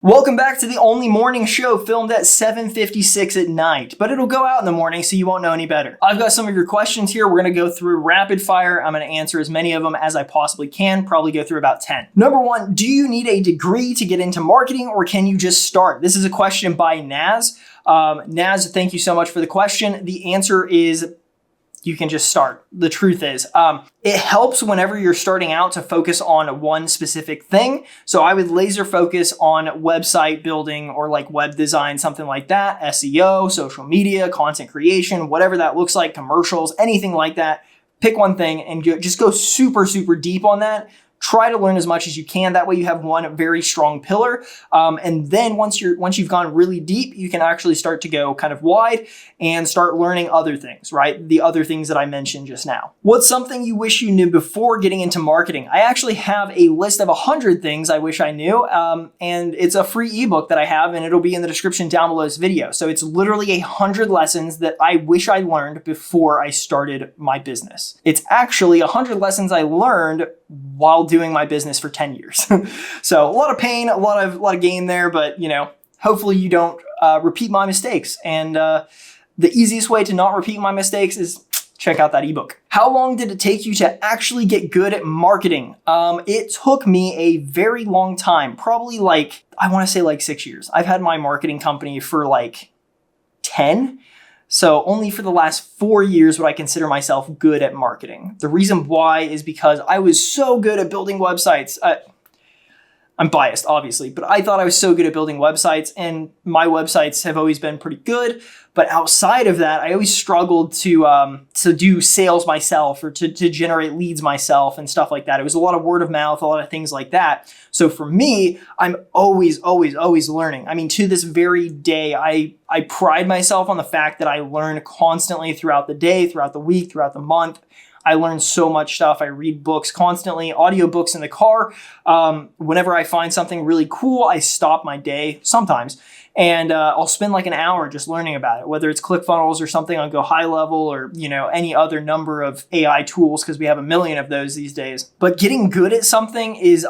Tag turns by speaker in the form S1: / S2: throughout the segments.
S1: Welcome back to the only morning show filmed at 7:56 at night, but it'll go out in the morning so you won't know any better. I've got some of your questions here. We're going to go through rapid fire. I'm going to answer as many of them as I possibly can, probably go through about 10. Number one, do you need a degree to get into marketing or can you just start? This is a question by Naz. Naz, thank you so much for the question. The answer is you can just start. The truth is, it helps whenever you're starting out to focus on one specific thing. So I would laser focus on website building or like web design, something like that, SEO, social media, content creation, whatever that looks like, commercials, anything like that. Pick one thing and just go super, super deep on that. Try to learn as much as you can. That way you have one very strong pillar. And then once you've gone really deep, you can actually start to go kind of wide and start learning other things, right? The other things that I mentioned just now. What's something you wish you knew before getting into marketing? I actually have a list of 100 things I wish I knew. And it's a free ebook that I have and it'll be in the description down below this video. So it's literally 100 lessons that I wish I learned before I started my business. It's actually 100 lessons I learned while doing my business for 10 years. So a lot of pain, a lot of gain there, but hopefully you don't repeat my mistakes. And the easiest way to not repeat my mistakes is check out that ebook. How long did it take you to actually get good at marketing? It took me a very long time, probably I want to say 6 years. I've had my marketing company for 10. So only for the last 4 years would I consider myself good at marketing. The reason why is because I was so good at building websites. I'm biased, obviously, but I thought I was so good at building websites and my websites have always been pretty good. But outside of that, I always struggled to do sales myself or to generate leads myself and stuff like that. It was a lot of word of mouth, a lot of things like that. So for me, I'm always learning. I mean, to this very day, I pride myself on the fact that I learn constantly throughout the day, throughout the week, throughout the month. I learn so much stuff. I read books constantly, audiobooks in the car. Whenever I find something really cool, I stop my day sometimes and I'll spend an hour just learning about it, whether it's ClickFunnels or something on Go High Level or, any other number of AI tools because we have a million of those these days. But getting good at something is,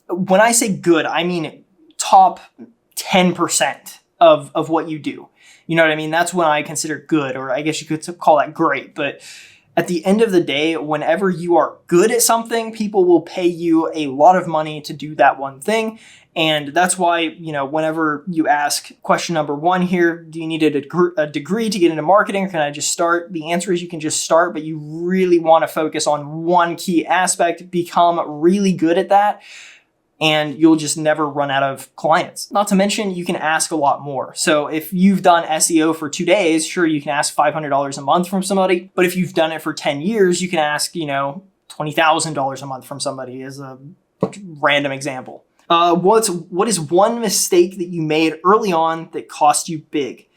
S1: when I say good, I mean top 10% of what you do. You know what I mean? That's when I consider good, or I guess you could call that great. But at the end of the day, whenever you are good at something, people will pay you a lot of money to do that one thing. And that's why, whenever you ask question number one here, do you need a degree to get into marketing or can I just start? The answer is you can just start, but you really want to focus on one key aspect, become really good at that, and you'll just never run out of clients. Not to mention, you can ask a lot more. So if you've done SEO for 2 days, sure, you can ask $500 a month from somebody. But if you've done it for 10 years, you can ask, $20,000 a month from somebody as a random example. What is one mistake that you made early on that cost you big?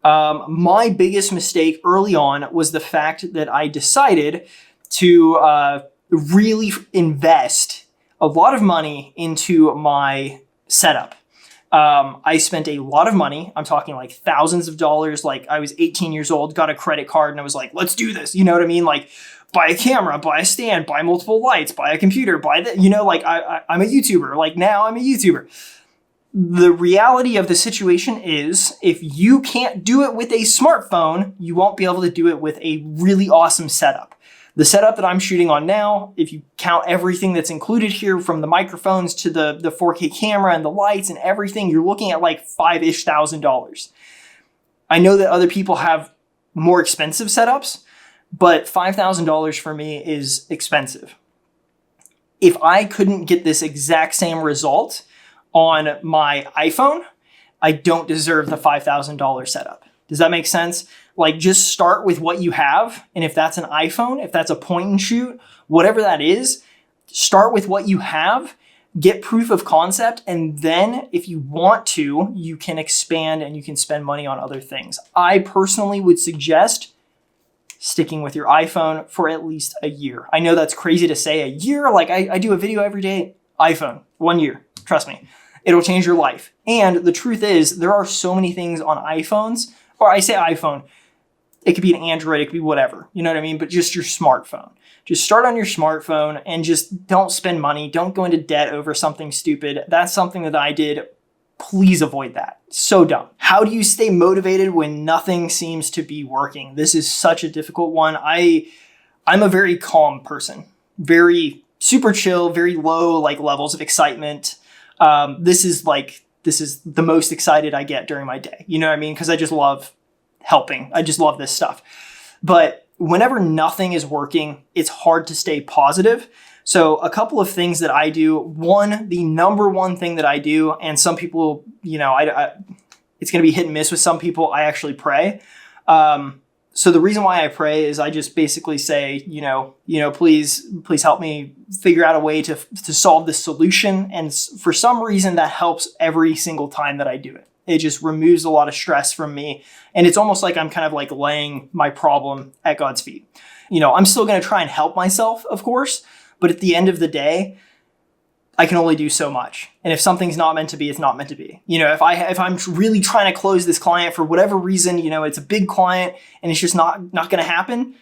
S1: My biggest mistake early on was the fact that I decided to really invest a lot of money into my setup. I spent a lot of money. I'm talking thousands of dollars. I was 18 years old, got a credit card and I was like, let's do this. You know what I mean? Buy a camera, buy a stand, buy multiple lights, buy a computer, I'm a YouTuber. Now I'm a YouTuber. The reality of the situation is if you can't do it with a smartphone, you won't be able to do it with a really awesome setup. The setup that I'm shooting on now, if you count everything that's included here from the microphones to the 4K camera and the lights and everything, you're looking at $5,000-ish. I know that other people have more expensive setups, but $5,000 for me is expensive. If I couldn't get this exact same result on my iPhone, I don't deserve the $5,000 setup. Does that make sense? Just start with what you have. And if that's an iPhone, if that's a point and shoot, whatever that is, start with what you have, get proof of concept. And then if you want to, you can expand and you can spend money on other things. I personally would suggest sticking with your iPhone for at least a year. I know that's crazy to say, a year. I do a video every day, iPhone, 1 year, trust me. It'll change your life. And the truth is there are so many things on iPhones, or I say iPhone, it could be an Android, it could be whatever, you know what I mean? But just your smartphone. Just start on your smartphone and just don't spend money. Don't go into debt over something stupid. That's something that I did Please avoid that. So dumb. How do you stay motivated when nothing seems to be working? This is such a difficult one. I'm a very calm person, very super chill, very low like levels of excitement. This is the most excited I get during my day. You know what I mean? Because I just love helping. I just love this stuff. But whenever nothing is working, it's hard to stay positive. So a couple of things that I do. One, the number one thing that I do, and some people, you know, it's going to be hit and miss with some people. I actually pray. So the reason why I pray is I just basically say, you know, please help me figure out a way to solve this solution. And for some reason that helps every single time that I do it. It just removes a lot of stress from me. And it's almost like I'm kind of like laying my problem at God's feet. You know, I'm still going to try and help myself, of course, but at the end of the day, I can only do so much. And if something's not meant to be, it's not meant to be. You know, if I'm really trying to close this client for whatever reason, you know, it's a big client and it's just not going to happen,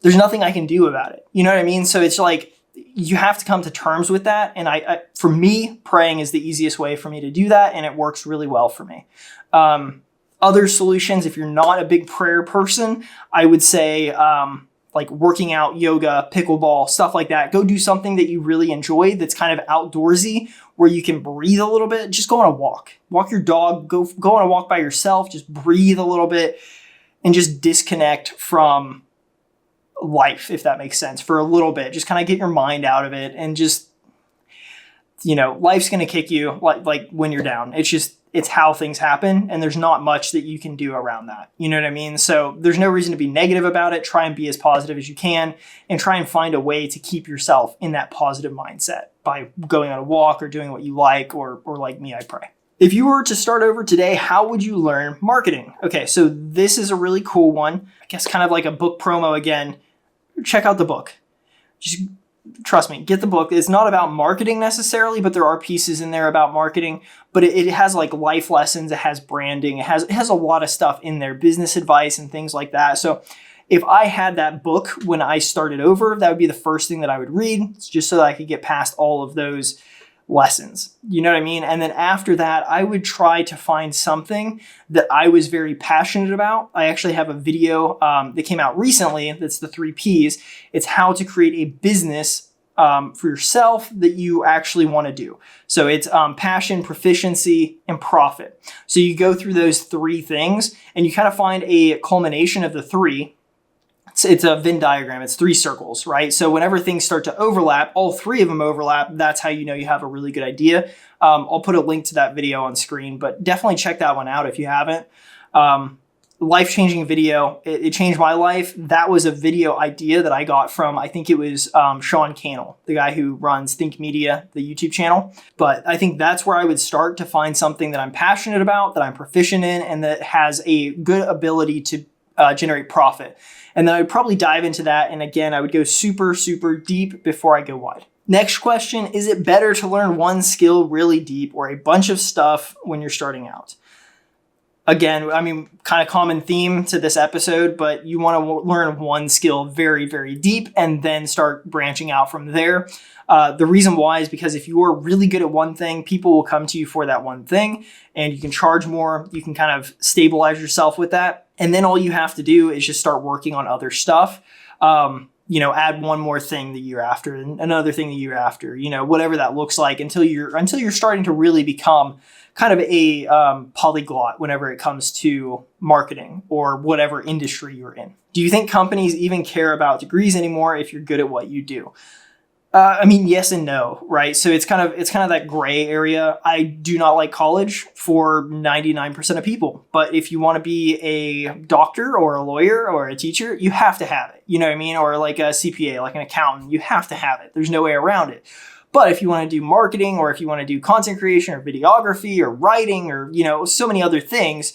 S1: there's nothing I can do about it. You know what I mean? So it's like, you have to come to terms with that. And for me, praying is the easiest way for me to do that. And it works really well for me. Other solutions, if you're not a big prayer person, I would say, like working out, yoga, pickleball, stuff like that. Go do something that you really enjoy that's kind of outdoorsy where you can breathe a little bit. Just go on a walk. Walk your dog. Go on a walk by yourself. Just breathe a little bit and just disconnect from life, if that makes sense, for a little bit. Just kind of get your mind out of it and just, you know, life's going to kick you like when you're down. It's how things happen, and there's not much that you can do around that. You know what I mean? So there's no reason to be negative about it. Try and be as positive as you can and try and find a way to keep yourself in that positive mindset by going on a walk or doing what you like, or like me, I pray. If you were to start over today, how would you learn marketing? Okay, so this is a really cool one. I guess kind of like a book promo again. Check out the book. Just trust me, get the book. It's not about marketing necessarily, but there are pieces in there about marketing. But it has like life lessons. It has branding. It has a lot of stuff in there, business advice and things like that. So if I had that book when I started over, that would be the first thing that I would read, just so that I could get past all of those lessons. You know what I mean? And then after that, I would try to find something that I was very passionate about. I actually have a video that came out recently. That's the 3 Ps. It's how to create a business for yourself that you actually want to do. So it's passion, proficiency, and profit. So you go through those 3 things and you kind of find a culmination of the 3. It's a Venn diagram. It's 3 circles, right? So whenever things start to overlap, all 3 of them overlap. That's how you know you have a really good idea. I'll put a link to that video on screen, but definitely check that one out if you haven't. Life-changing video. It changed my life. That was a video idea that I got from, I think it was Sean Cannell, the guy who runs Think Media, the YouTube channel. But I think that's where I would start to find something that I'm passionate about, that I'm proficient in, and that has a good ability to generate profit. And then I would probably dive into that. And again, I would go super, super deep before I go wide. Next question, is it better to learn one skill really deep or a bunch of stuff when you're starting out? Again, I mean, kind of common theme to this episode, but you want to learn one skill very, very deep and then start branching out from there. The reason why is because if you are really good at one thing, people will come to you for that one thing and you can charge more. You can kind of stabilize yourself with that. And then all you have to do is just start working on other stuff. You know, add one more thing the year after and another thing the year after, you know, whatever that looks like until you're starting to really become kind of a polyglot whenever it comes to marketing or whatever industry you're in. Do you think companies even care about degrees anymore if you're good at what you do? I mean, yes and no, right? So it's kind of that gray area. I do not like college for 99% of people, but if you want to be a doctor or a lawyer or a teacher, you have to have it. You know what I mean? Or like a CPA, like an accountant, you have to have it. There's no way around it. But if you want to do marketing or if you want to do content creation or videography or writing or, you know, so many other things,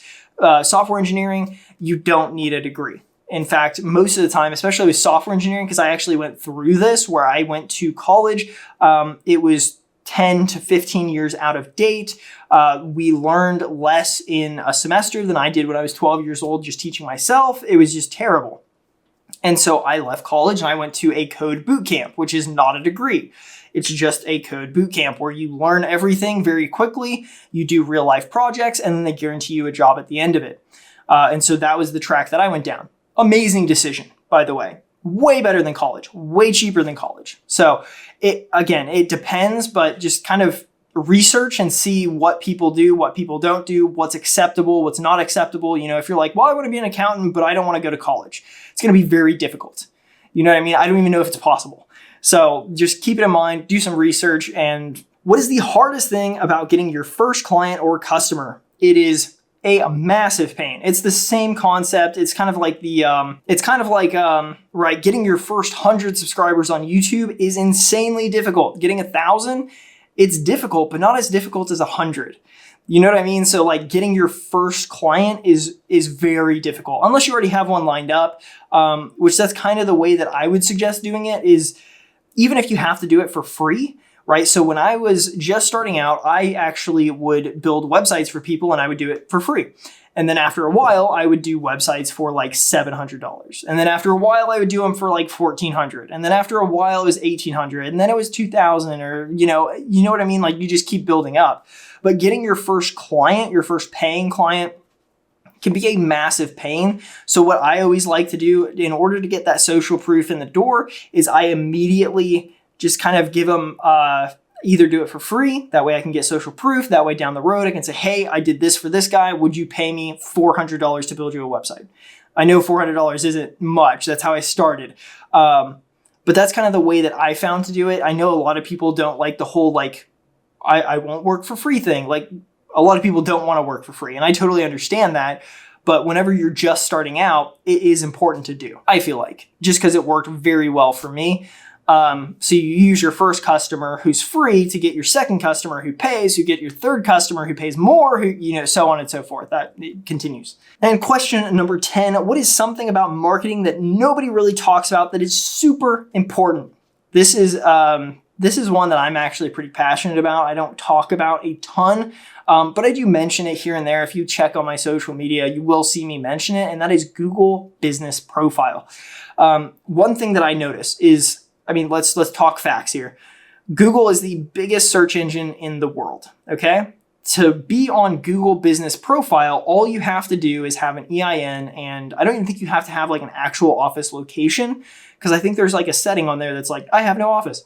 S1: software engineering, you don't need a degree. In fact, most of the time, especially with software engineering, because I actually went through this where I went to college, it was 10 to 15 years out of date. We learned less in a semester than I did when I was 12 years old, just teaching myself. It was just terrible. And so I left college and I went to a code boot camp, which is not a degree. It's just a code bootcamp where you learn everything very quickly, you do real life projects, and then they guarantee you a job at the end of it. And so that was the track that I went down. Amazing decision, by the way. Way better than college, way cheaper than college. So it depends, but just kind of research and see what people do, what people don't do, what's acceptable, what's not acceptable. You know, if you're like, well, I want to be an accountant, but I don't want to go to college, it's going to be very difficult. You know what I mean? I don't even know if it's possible. So just keep it in mind, do some research. And what is the hardest thing about getting your first client or customer? It is a massive pain. It's the same concept. It's kind of like getting your first 100 subscribers on YouTube is insanely difficult. Getting 1,000, it's difficult, but not as difficult as 100. You know what I mean? So like getting your first client is very difficult unless you already have one lined up, which that's kind of the way that I would suggest doing it is even if you have to do it for free, right? So when I was just starting out, I actually would build websites for people and I would do it for free. And then after a while, I would do websites for like $700. And then after a while, I would do them for like $1,400. And then after a while, it was $1,800. And then it was $2,000 or, you know what I mean? Like you just keep building up. But getting your first client, your first paying client, can be a massive pain. So what I always like to do in order to get that social proof in the door is I immediately just kind of give them either do it for free. That way I can get social proof. That way down the road, I can say, hey, I did this for this guy. Would you pay me $400 to build you a website? I know $400 isn't much. That's how I started. But that's kind of the way that I found to do it. I know a lot of people don't like the whole, like, I won't work for free thing. Like a lot of people don't want to work for free. And I totally understand that. But whenever you're just starting out, it is important to do, I feel like, just because it worked very well for me. So you use your first customer who's free to get your second customer who pays, you get your third customer who pays more, who, so on and so forth. That it continues. And question number 10, what is something about marketing that nobody really talks about that is super important? This is one that I'm actually pretty passionate about. I don't talk about a ton, but I do mention it here and there. If you check on my social media, you will see me mention it, and that is Google Business Profile. One thing that I notice is, let's talk facts here. Google is the biggest search engine in the world, okay? To be on Google Business Profile, all you have to do is have an EIN, and I don't even think you have to have like an actual office location, because I think there's like a setting on there that's like, I have no office.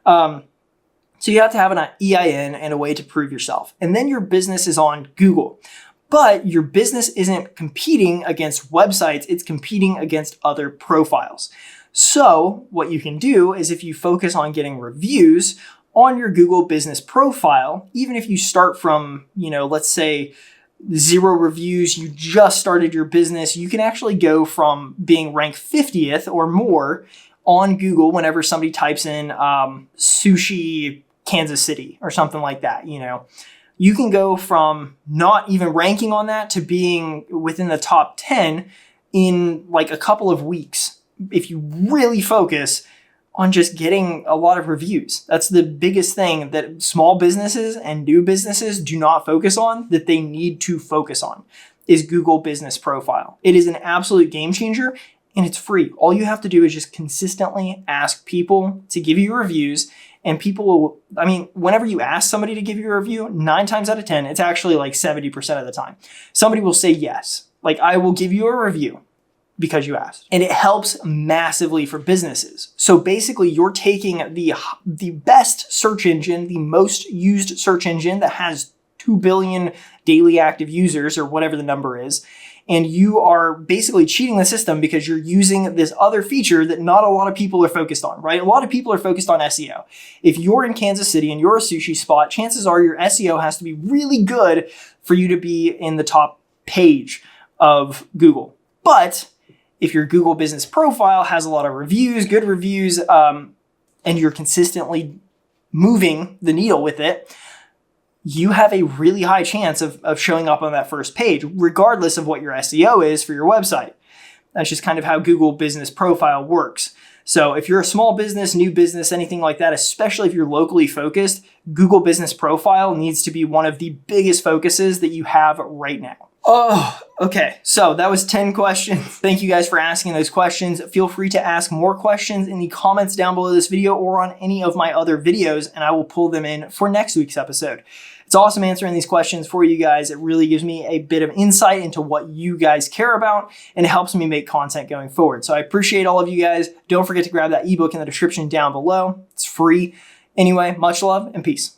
S1: So you have to have an EIN and a way to prove yourself. And then your business is on Google. But your business isn't competing against websites, it's competing against other profiles. So what you can do is if you focus on getting reviews on your Google Business Profile, even if you start from, let's say 0 reviews, you just started your business, you can actually go from being ranked 50th or more on Google whenever somebody types in sushi Kansas City or something like that. You can go from not even ranking on that to being within the top 10 in like a couple of weeks if you really focus on just getting a lot of reviews. That's the biggest thing that small businesses and new businesses do not focus on, that they need to focus on, is Google Business Profile. It is an absolute game changer and it's free. All you have to do is just consistently ask people to give you reviews, and people will, whenever you ask somebody to give you a review, 9 times out of 10, it's actually like 70% of the time, somebody will say yes. Like, I will give you a review because you asked. And it helps massively for businesses. So basically you're taking the best search engine, the most used search engine that has 2 billion daily active users or whatever the number is, and you are basically cheating the system because you're using this other feature that not a lot of people are focused on, right? A lot of people are focused on SEO. If you're in Kansas City and you're a sushi spot, chances are your SEO has to be really good for you to be in the top page of Google. But if your Google Business Profile has a lot of reviews, good reviews, and you're consistently moving the needle with it, you have a really high chance of showing up on that first page, regardless of what your SEO is for your website. That's just kind of how Google Business Profile works. So if you're a small business, new business, anything like that, especially if you're locally focused, Google Business Profile needs to be one of the biggest focuses that you have right now. Oh, okay. So that was 10 questions. Thank you guys for asking those questions. Feel free to ask more questions in the comments down below this video or on any of my other videos, and I will pull them in for next week's episode. It's awesome answering these questions for you guys. It really gives me a bit of insight into what you guys care about, and it helps me make content going forward. So I appreciate all of you guys. Don't forget to grab that ebook in the description down below. It's free. Anyway, much love and peace.